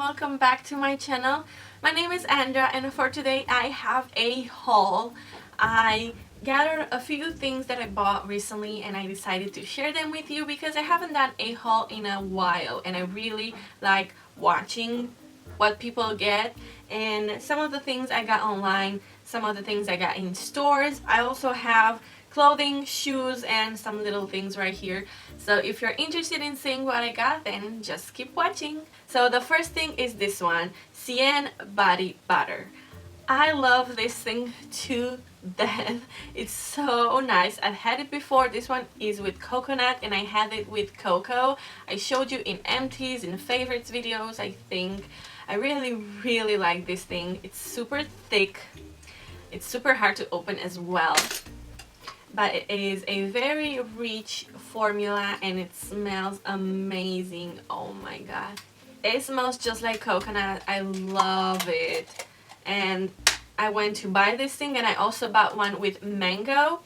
welcome back to my channel. My name is Andra and for today I have a haul. I gathered a few things that I bought recently and I decided to share them with you because I haven't done a haul in a while and I really like watching what people get, and some of the things I got online, some of the things I got in stores. I also have clothing, shoes, and some little things right here. So if you're interested in seeing what I got, then just keep watching. So the first thing is this one, Cien body butter. I love this thing to death. It's so nice. I've had it before. This one is with coconut and I had it with cocoa. I showed you in empties, in favorites videos, I think. I really like this thing. It's super thick. It's super hard to open as well. But it is a very rich formula and it smells amazing. Oh my god. It smells just like coconut. I love it. And I went to buy this thing and I also bought one with mango.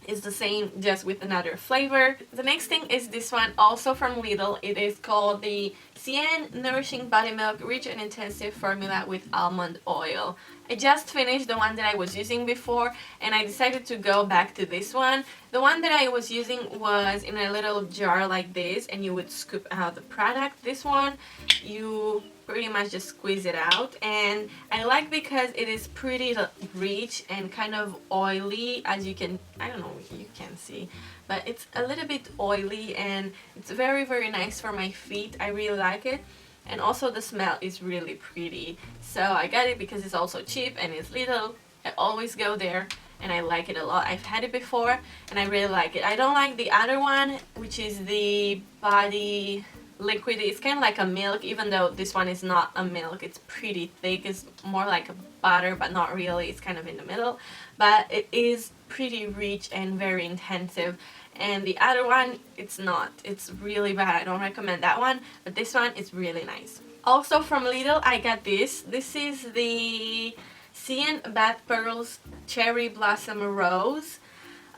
It's the same, just with another flavor. The next thing is this one, also from Lidl. It is called the Cien Nourishing Body Milk Rich and Intensive Formula with Almond Oil. I just finished the one that I was using before and I decided to go back to this one. The one that I was using was in a little jar like this and you would scoop out the product. This one, you pretty much just squeeze it out, and I like because it is pretty rich and kind of oily, as you can, I don't know if you can see, but it's a little bit oily and it's very nice for my feet. I really like it, and also the smell is really pretty. So I got it because it's also cheap and it's little. I always go there and I like it a lot. I've had it before and I really like it. I don't like the other one, which is the body liquid. It's kind of like a milk, even though this one is not a milk. It's pretty thick. It's more like a butter, but not really. It's kind of in the middle, but it is pretty rich and very intensive. And the other one, it's not. It's really bad. I don't recommend that one, but this one is really nice. Also from Lidl, I got this. This is the Cien Bath Pearls Cherry Blossom Rose.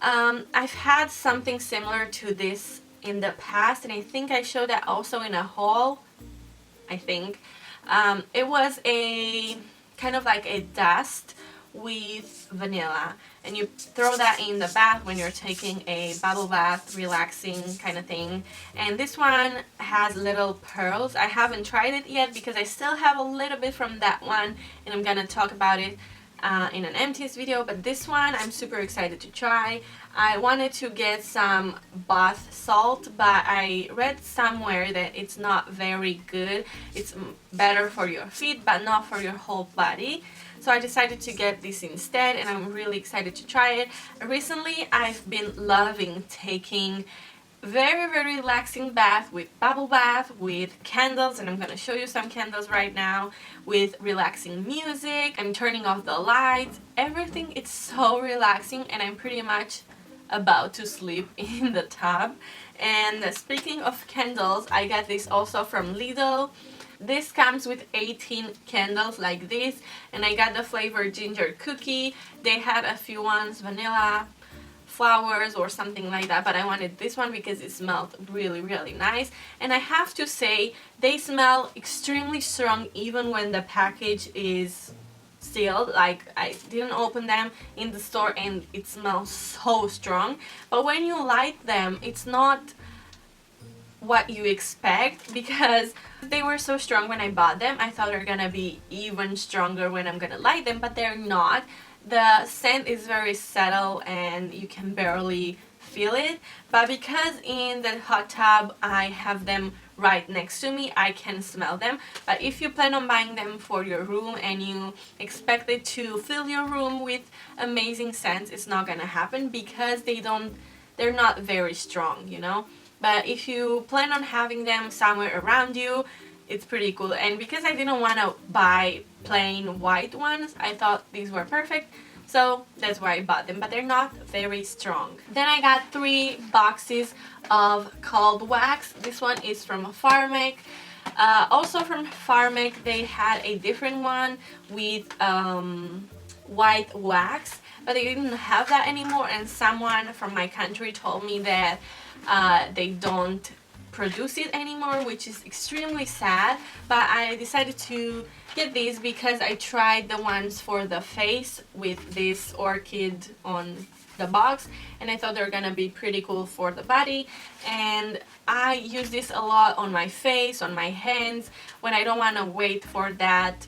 I've had something similar to this in the past and I think I showed that also in a haul, I think. It was a kind of like a dust with vanilla and you throw that in the bath when you're taking a bubble bath, relaxing kind of thing. And this one has little pearls. I haven't tried it yet because I still have a little bit from that one and I'm gonna talk about it in an empties video, but this one I'm super excited to try. I wanted to get some bath salt, but I read somewhere that it's not very good. It's better for your feet but not for your whole body. So I decided to get this instead and I'm really excited to try it. Recently I've been loving taking very relaxing bath with bubble bath, with candles, and I'm gonna show you some candles right now, with relaxing music. I'm turning off the lights. Everything is so relaxing and I'm pretty much about to sleep in the tub. And speaking of candles, I got this also from Lidl. This comes with 18 candles like this and I got the flavor ginger cookie. They had a few ones, vanilla, flowers or something like that, but I wanted this one because it smelled really nice. And I have to say they smell extremely strong even when the package is sealed. Like, I didn't open them in the store and it smells so strong, but when you light them it's not what you expect, because they were so strong when I bought them. I thought they're gonna be even stronger when I'm gonna light them, but they're not. The scent is very subtle and you can barely feel it, but because in the hot tub I have them right next to me, I can smell them. But if you plan on buying them for your room and you expect it to fill your room with amazing scents, it's not gonna happen because they're not very strong, you know. But if you plan on having them somewhere around you, it's pretty cool. And because I didn't want to buy plain white ones, I thought these were perfect, so that's why I bought them, but they're not very strong. Then I got 3 boxes of cold wax. This one is from Farmec. Also from Farmec, they had a different one with white wax, but they didn't have that anymore, and someone from my country told me that they don't produce it anymore, which is extremely sad, but I decided to get these because I tried the ones for the face with this Orchid on the box, and I thought they were gonna be pretty cool for the body. And I use this a lot on my face, on my hands. When I don't want to wait for that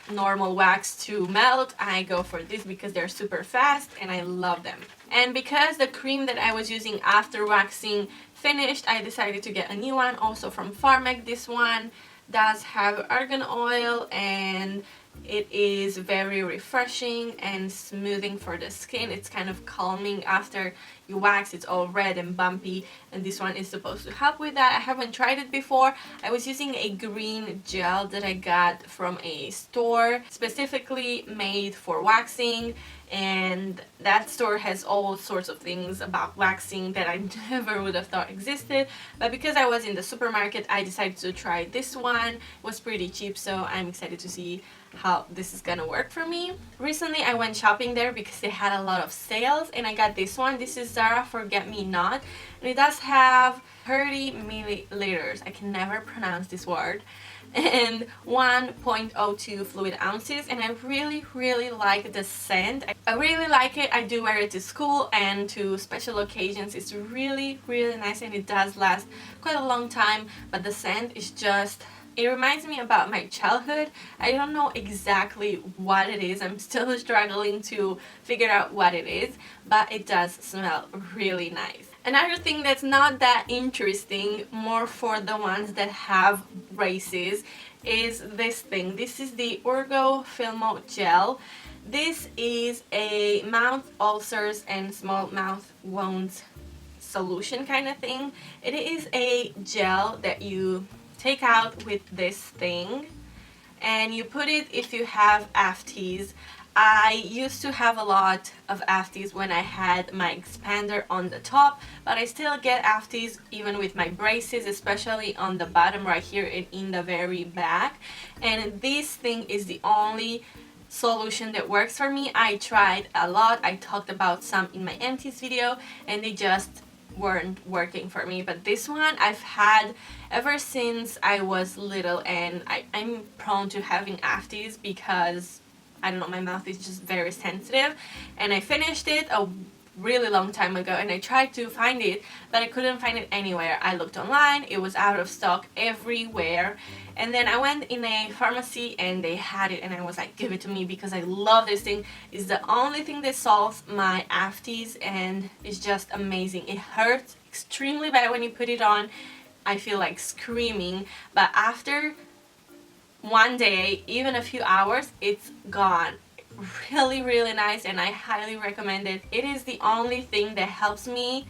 normal wax to melt, I go for this because they're super fast and I love them. And because the cream that I was using after waxing finished, I decided to get a new one, also from Farmec. This one does have argan oil and it is very refreshing and smoothing for the skin. It's kind of calming after you wax. It's all red and bumpy, and this one is supposed to help with that. I haven't tried it before. I was using a green gel that I got from a store specifically made for waxing, and that store has all sorts of things about waxing that I never would have thought existed. But because I was in the supermarket, I decided to try this one. It was pretty cheap, so I'm excited to see how this is gonna work for me. Recently I went shopping there because they had a lot of sales, and I got this one. This is Zara Forget Me Not, and it does have 30 milliliters, I can never pronounce this word, and 1.02 fluid ounces, and I really like the scent. I really like it. I do wear it to school and to special occasions. It's really nice, and it does last quite a long time, but the scent is just, it reminds me about my childhood. I don't know exactly what it is. I'm still struggling to figure out what it is, but it does smell really nice. Another thing that's not that interesting, more for the ones that have braces, is this thing. This is the Urgo Filmogel. This is a mouth ulcers and small mouth wounds solution kind of thing. It is a gel that you take out with this thing, and you put it if you have Aphtes. I used to have a lot of Aphtes when I had my expander on the top, but I still get Aphtes even with my braces, especially on the bottom right here and in the very back. And this thing is the only solution that works for me. I tried a lot. I talked about some in my empties video, and they just weren't working for me. But this one I've had ever since I was little, and I'm prone to having Aphtes because, I don't know, my mouth is just very sensitive. And I finished it a really long time ago, and I tried to find it, but I couldn't find it anywhere. I looked online, it was out of stock everywhere. And then I went in a pharmacy and they had it, and I was like, give it to me because I love this thing. It's the only thing that solves my Aphtes, and it's just amazing. It hurts extremely bad when you put it on. I feel like screaming, but after one day, even a few hours, it's gone. Really nice, and I highly recommend it. It is the only thing that helps me.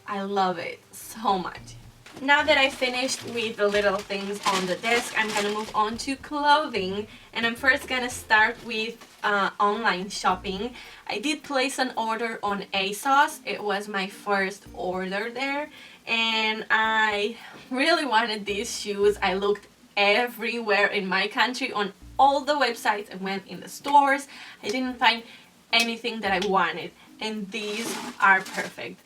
I love it so much. Now that I finished with the little things on the desk, I'm gonna move on to clothing, and I'm first gonna start with online shopping. I did place an order on Asos. It was my first order there, and I really wanted these shoes. I looked everywhere in my country on all the websites. I went in the stores. I didn't find anything that I wanted, and these are perfect.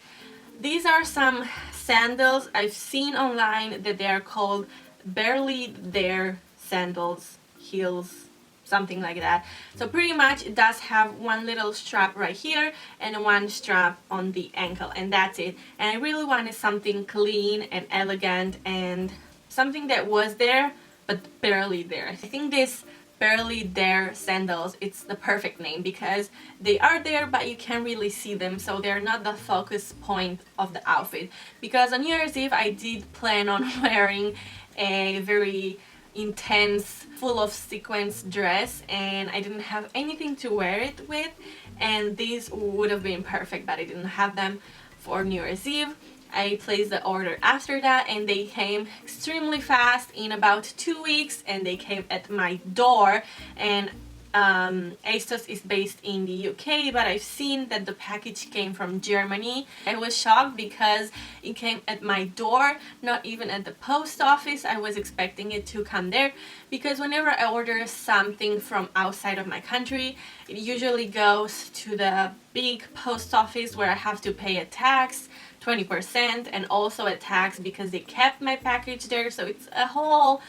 These are some sandals. I've seen online that they are called barely there sandals, heels, something like that. So pretty much it does have one little strap right here and one strap on the ankle, and that's it. And I really wanted something clean and elegant and something that was there but barely there. I think this barely there sandals, it's the perfect name because they are there but you can't really see them, so they're not the focus point of the outfit. Because on New Year's Eve I did plan on wearing a very intense, full of sequins dress, and I didn't have anything to wear it with, and these would have been perfect, but I didn't have them for New Year's Eve. I placed the order after that, and they came extremely fast, in about 2 weeks, and they came at my door. And Asos is based in the UK, but I've seen that the package came from Germany. I was shocked because it came at my door, not even at the post office. I was expecting it to come there, because whenever I order something from outside of my country, it usually goes to the big post office where I have to pay a tax 20%, and also a tax because they kept my package there, so it's a whole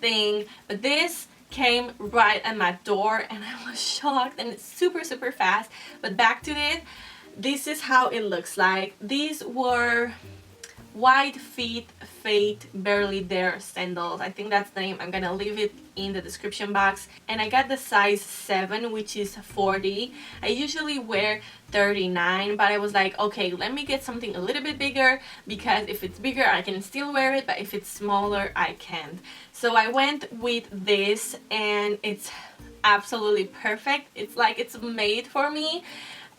thing. But this came right at my door and I was shocked, and it's super fast. But back to it, this is how it looks like. These were Wide Feet Fate Barely There sandals. I think that's the name. I'm gonna leave it in the description box. And I got the size 7, which is 40. I usually wear 39, but I was like, okay, let me get something a little bit bigger, because if it's bigger I can still wear it, but if it's smaller I can't. So I went with this and it's absolutely perfect. It's like it's made for me.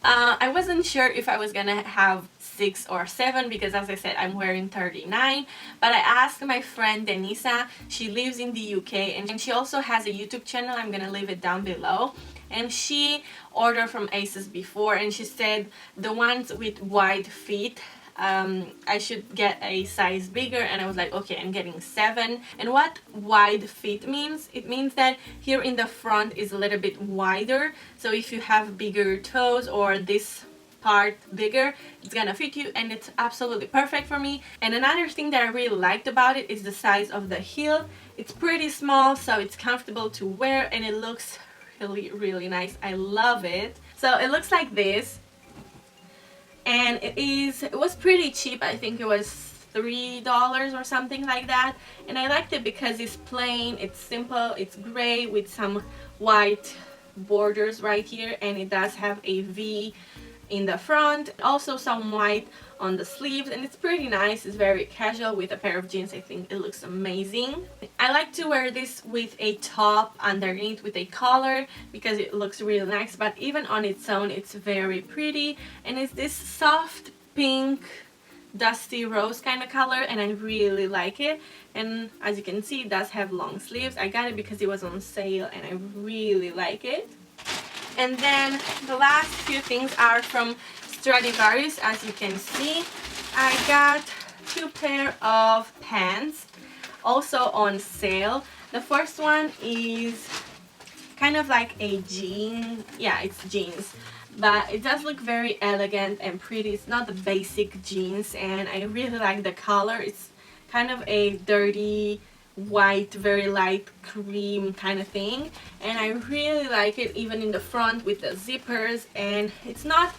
I wasn't sure if I was gonna have 6 or 7 because, as I said, I'm wearing 39, but I asked my friend Denisa. She lives in the UK and she also has a YouTube channel. I'm gonna leave it down below. And she ordered from Asos before, and she said the ones with wide feet, I should get a size bigger, and I was like, okay, I'm getting 7. And what wide feet means, it means that here in the front is a little bit wider, so if you have bigger toes or this part bigger, it's gonna fit you, and it's absolutely perfect for me. And another thing that I really liked about it is the size of the heel. It's pretty small, so it's comfortable to wear, and it looks really nice. I love it. So it looks like this. And it was pretty cheap. I think it was $3 or something like that, and I liked it because it's plain, it's simple, it's gray with some white borders right here, and it does have a V in the front, also some white on the sleeves, and it's pretty nice. It's very casual with a pair of jeans. I think it looks amazing. I like to wear this with a top underneath with a collar because it looks really nice, but even on its own it's very pretty, and it's this soft pink dusty rose kind of color, and I really like it. And as you can see, it does have long sleeves. I got it because it was on sale and I really like it. And then the last few things are from Stradivarius. As you can see, I got 2 pair of pants, also on sale. The first one is kind of like a jean. Yeah, it's jeans, but it does look very elegant and pretty. It's not the basic jeans, and I really like the color. It's kind of a dirty white, very light cream kind of thing, and I really like it even in the front with the zippers. And it's not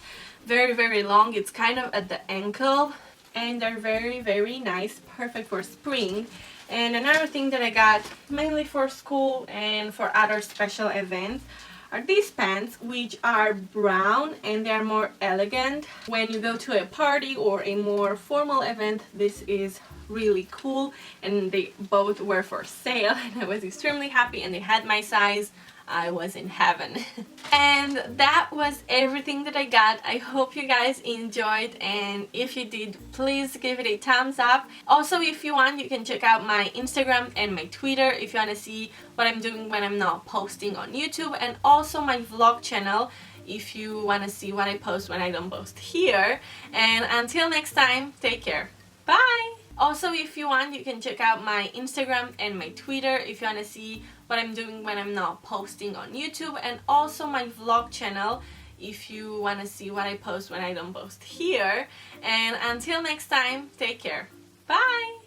very long, it's kind of at the ankle, and they're very nice, perfect for spring. And another thing that I got mainly for school and for other special events are these pants, which are brown and they're more elegant. When you go to a party or a more formal event, this is really cool, and they both were for sale and I was extremely happy, and they had my size. I was in heaven. And that was everything that I got. I hope you guys enjoyed, and if you did, please give it a thumbs up. Also, if you want, you can check out my Instagram and my Twitter if you want to see what I'm doing when I'm not posting on YouTube, and also my vlog channel if you want to see what I post when I don't post here. And until next time, take care. Bye! Also, if you want, you can check out my Instagram and my Twitter if you want to see what I'm doing when I'm not posting on YouTube, and also my vlog channel if you want to see what I post when I don't post here. And until next time, take care. Bye!